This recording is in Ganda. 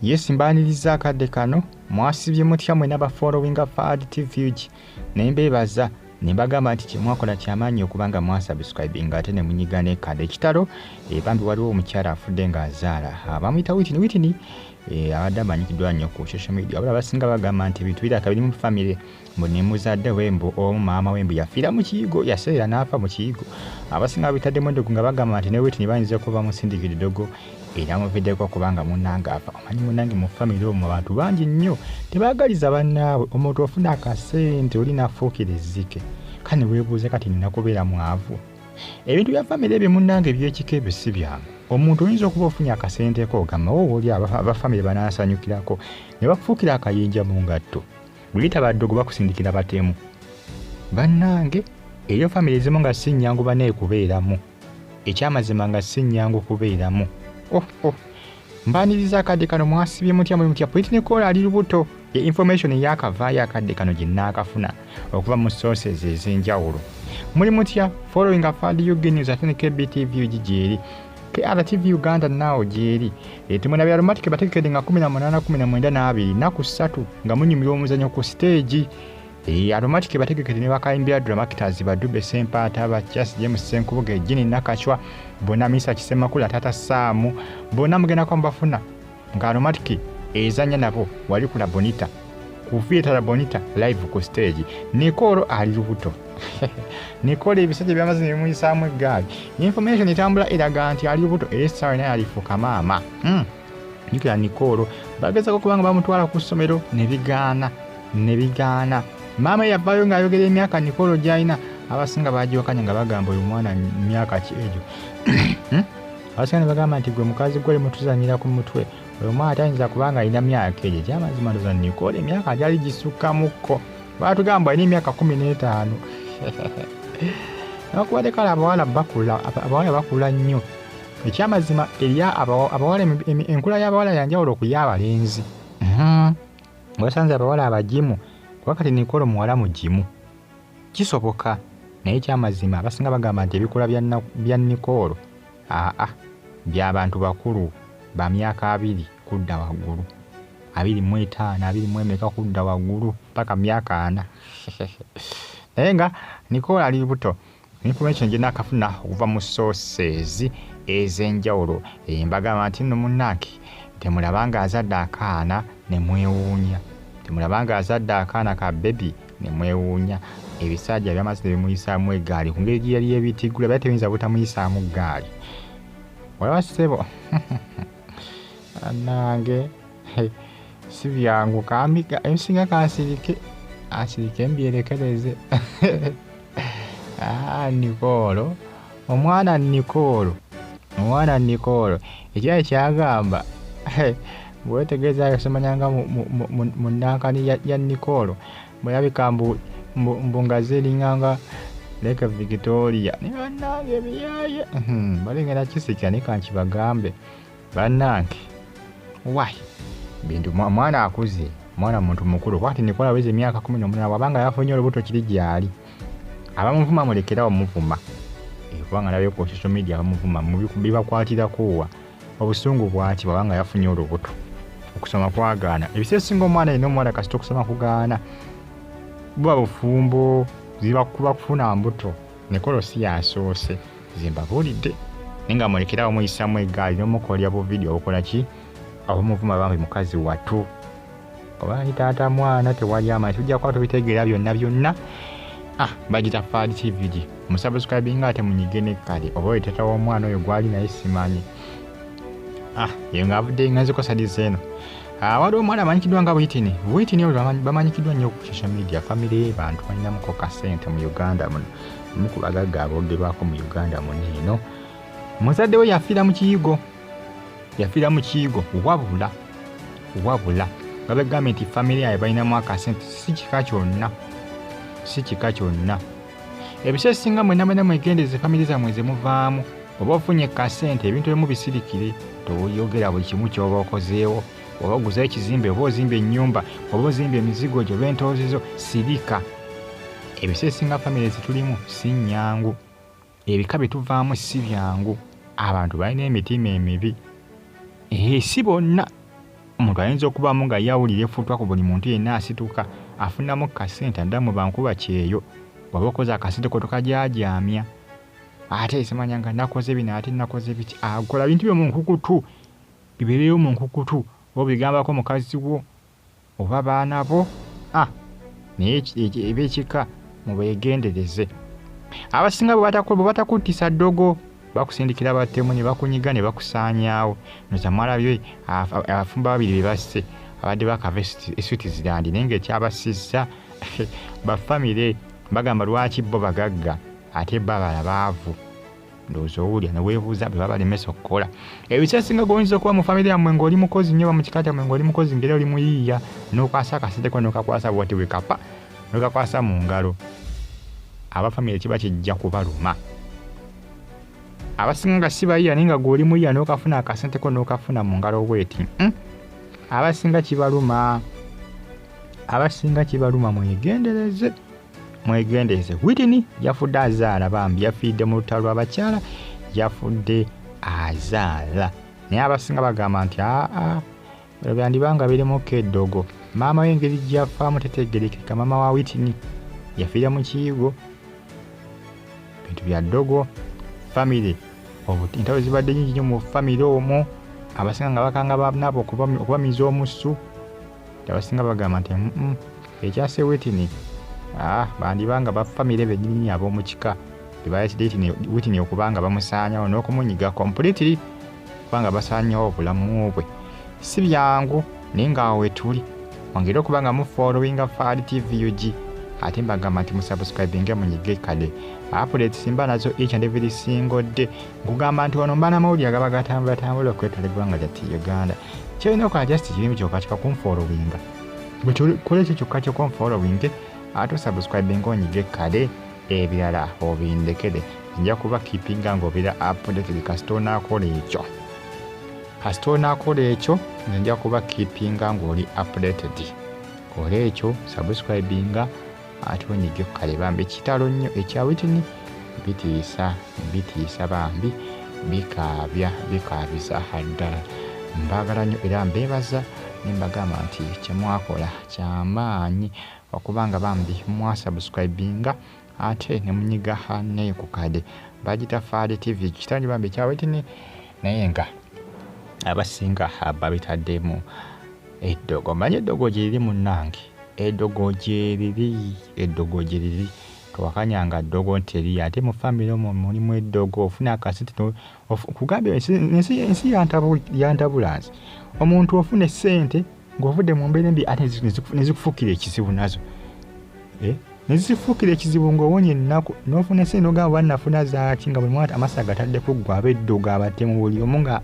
yesimbaniriza akadde kano mwasibye mutya mwe n'aba following Afudde TV nembebaza nembagamba nti kyemwakola kyamaanyi okubanga mwasubscribinga ate ne munyiga n'ekadde Kitalo bambi waliwo omukyala afudde nga Azaala bamuyita Whitney abadde amanyikiddwa nnyo ku social media wabula abasinga bagamba nti ebintu biraka biri mu famire mbu ne muzadde wembu omu maama wembu yafiira mu kiyigo yaseera n'afa mu kiyigo abasinga babitaddemu endogo nga bagamba nti ne Whitney bayinza kuba musindikira eddogo era muviddeko kubanga munnange afa omanyi munnange mu famire omwo abantu bangi nnyo tebaagaliza bannaabwe omuntu ofuna akasente oli nafuukira ezzike kane weebuuze kati nina kubeera mwavu ebintu bya famire ebyo munnange eby'ekikeebe si byangu omuntu oyinza okuba ofunye akasenteko ogamba oli abafamire banaasanyukirako ne bakufuukira akayinja mu ngatto buyita baddogo bakusindikira batemu bannange eyo famire ezimu nga si nnyangu baneekubeeramu ekyamazima nga si nnyangu kubeeramu mbaniriza akadde kano mwasibye mutya Nichole ali lubuto information eyakavaayo akadde kano gye nnaakafuna okuva mu sources ez'enjawulo muli mutya following Afudde UG News ate ne KBTV gyeri KRTV Uganda naawo gyeri temuna bya automatic batekedde nga 18-19 naku 3 nga munyumira omuzanyo ku stage automatic bategekedde ne bakayimbira drama actors Badube Sempata Abakyasi James Senkubuge Jini Nakachwa bona Misa Kisemakula Tata Samu bona mugenda kwa mbafuna nga automatic ezanya nabo wali kula Bonita ku theater Bonita live ku stage Nichole ali lubuto Nichole ebisajja byamazina bimuyisaamu eggaali information etambula eraga nti ali lubuto esawa naye alifuuka maama nyikira Nichole bagezako kubanga bamutwala ku ssomero ne bigaana maama yavaayo ng'ayogera emyaka Nichole gy'alina abasinga bagiwakanya nga bagamba oyo mwana myaka ki egyo abasinga ne bagamba nti gwe mukazi gwe mutuzanyira ku mutwe oyo mwana tayinza kubanga alina myaka egyo gy'amazima ndoza Nichole emyaka gyali gisukkamukko baatugamba alina emyaka 15 nakuwadde kale abawala bakula nnyo ekyamazima erya abawala enkula y'abawala yanjawulo okuy'abalenzi bwesanze abawala abagimu wakati Nichole muwala mugimu kisoboka naye kyamazima abasinga bagamba nti ebikula bya Nichole by'abantu bakulu ba myaka 2 kudda waggulu 25 24 kudda waggulu paka myaka 4 naye nga Nichole ali buto information gye nakafuna okuva mu sources ez'enjawulo mbagamba nti nno munnange temulabanga azadde akaana ne mwewuunya temulabanga azadde akaana ka baby ne mwewuunya ebisajja byamazina bimuyisaamu eggaali ku ngeri gye yali ebitigula byali tebiyinza butamuyisaamu ggaali olaba ssebo annange si byangu kambiga ebisinga kansirike mbyerekereze Nichole omwana Nichole ekyali kyagamba bwetegeeza yasemanyanga mu nnankani ya Nichole bweyabika mbu nga zeringanga Lake Victoria ne bannange byaye balengera kisikira ne kankibagambe bannange wai bintu mwana akuze mwana muntu mukulu kwati Nichole aweze emyaka 18 wabanga yafunye olubuto kiri gyali abamuvuma mulekerawo muvuma kubanga nabyo ku social media abamuvuma bibakwatirako obusungu bwaki babanga yafunye olubuto okusoma kwagaana ebisesinga omwana alina omuwala kasita okusoma kugaana buba bufumbo ziba kuba kufuna mbuto Nichole si yasoose zimbabulidde nenga mulekerawo muyisaamu eggaali n'omukolya bu video obukola ki abamuvuma bambi mukazi watu oba taata mwana tewali amaanyi tujja kuba tubitegeera byonna bagita Afudde TV musubscribinga ate munyige n'ekkale oba oyo taata w'omwana oyo gwali naye simanyi yewe nga avudde nganziko sadizi eno waliwo omwana amanyikiddwa nga Whitney oyo bamanyikiddwa nnyo ku social media famire y'ebantu balinamuko kasente mu Uganda muno omu ku bagagga aboogerwako mu Uganda muno eno muzadde we yafiira mu kiyigo wabula babagambye nti famire yaabwe balinamu akasente si kika kyonna ebiseera ebisinga mwenna mwegendeze famire zammwe zemuvaamu oba ofunye kasente ebintu ebimu bisirikire toyogera buli kimu ky'oba okozeewo oba oguzeewo ekizimbe oba ozimba ennyumba oba ozimba emizigo gyo lw'entoozizo sirika ebiseera ebisinga famire zitulimu si nnyangu ebika bye tuvaamu si byangu abantu balina emitima emibi si bonna omuntu ayinza okubaamu nga yawulira effutwa ku buli muntu yenna asituka afunamu kasente addamu bankuba kyeyo waba okoze akasente ko tokajajaamya ate simanya nga nakoze bino ate nakoze biki akola bintu byo mu nkukutu bibereyo mu nkukutu obigambako mukazi wo oba baana bo naye ebyekika mubeegendereze. Abasinga bwe batakuttisa ddogo bakusindikira battemu ne bakunyiga ne bakusaanyaawo noza mwalabye abafumba babiri be basse abadde bakava Switzerland naye ng'ekyabasizza bafamire bagamba lwaki bo bagagga ate babala baavu ndowooza owulya ne weebuuza bwe babalemesa okukola. Ebisesinga goyinza okuba mu famire yammwe ng'oli mukozi nnyo ba mu kika kyammwe ng'oli mukozi ngeri oli muyiiya n'okwasa akasenteko n'okakwasa bwati wekapa n'okakwasa mu ngalo abafamire kiba kijja kubaluma. Abasinga nga si bayiiya naye nga gw'oli muyiiya n'okafuna akasenteko n'okafuna mu ngalo bweti abasinga kibaluma mwegendereze. Whitney yafudde Azaala bambi yafiidde mu lutalo lw'abakyala yafudde Azaala naye abasinga bagamba nti byandibanga birimuko eddogo. Maama we engeri gy'afaamu tetegerekeka. Maama wa Whitney yafiira mu kiyigo bintu bya ddogo. Famire entalo zibadde nyingi nnyo mu famire omwo abasinga nga bakanga nabo okubamiza omusu. Abasinga bagamba nti ekyase Whitney bandibanga bafamire bennyini ab'omu kika bebayatidde Whitney okubanga bamusaanyawo n'okumunyiga completely kubanga basaanyawo obulamu bwe. Si byangu naye ng'awo we tuli ongera okubanga mufollowinga Fadi TV UG ate mbagamba nti musubscribinge munyige kade updates simba nazo each and every single day. Nkugamba nti ono mbaana mawulire agaba gatambula okwetwala eggwanga lyatti Uganda. Kyolina okola just kirimu kyokka kikakunfollowinga bwe kola ekyo kyokka kyokunfollowinge ate subscribinga onyige kade ebirala obindekere nja kuba keepinga ng'obira updated kasita onaakola ekyo nja kuba keepinga ng'oli updated. Kola ekyo subscribinga ate onyige kale bambi kitalo nnyo ekya Whitney bitiisa bambi bikaabisa ddala. Mbagala nnyo era mbeebaza nembagamba nti kyemwakola kyamaanyi okubanga bambi mwasubscribinga ate ne munyiga neyo ku kade bagita Fadi TV kitalo bambi ekya Whitney naye nga abasinga babitaddemu eddogo. Manye eddogo gyeriri munnange eddogo gyeriri tewakanyanga ddogo nteri ate mu famire omwo mulimu eddogo ofuna akasente kugambye ensi yantabulansi omuntu ofuna essente ng'ovudde mu mbeera embi ate nezikufuukira ekizibu nazo nezikufuukira ekizibu ng'owonye ennaku n'ofuna essente ogamba bannafuna zaaki nga buli mwata amasa gatadde ku ggwa ab'eddogo abatemu buli omu nga